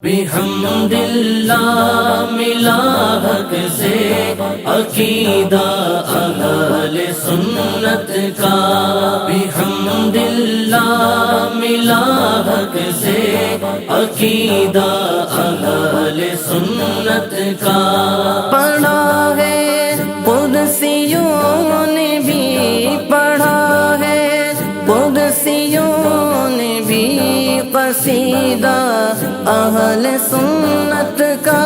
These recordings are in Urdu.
بحمد اللہ ملا حق سے عقیدہ اہل سنت کا، بحمد اللہ ملا حق سے عقیدہ اہل سنت کا۔ پڑھا ہے قدسیوں نے بھی، پڑھا ہے قدسیوں نے بھی قصیدہ اہل سنت کا۔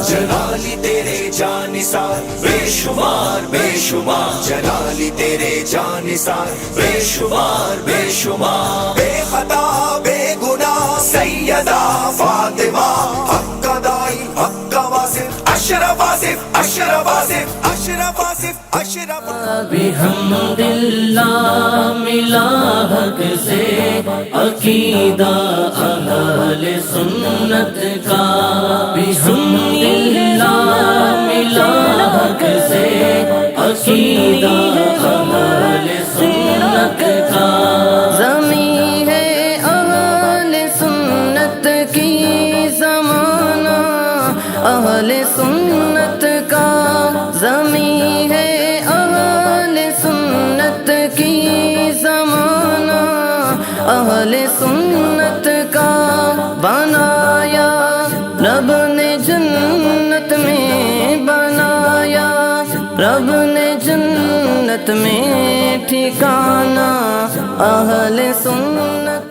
جلالی تیرے جانثار بے شمار بے شمار، جلالی تیرے جانثار بے شمار بے شمار، بے خطا بے گناہ سیدہ فاطمہ، حق کا دائی حق کا واصف، اشرف آصف اشرف آصف اشرف آصف اشرف۔ بحمد اللہ ملا حق سے عقیدہ اہل سنت کا، بحمد اللہ ملا حق سے عقیدہ اہل سنت کا۔ زمین ہے اہل سنت کی زمانہ، اہل سنت کا زمین ہے اہل سنت کی زمانہ، اہل سنت کا بنایا رب نے جنت میں، بنایا رب نے جنت میں ٹھکانہ اہل سنت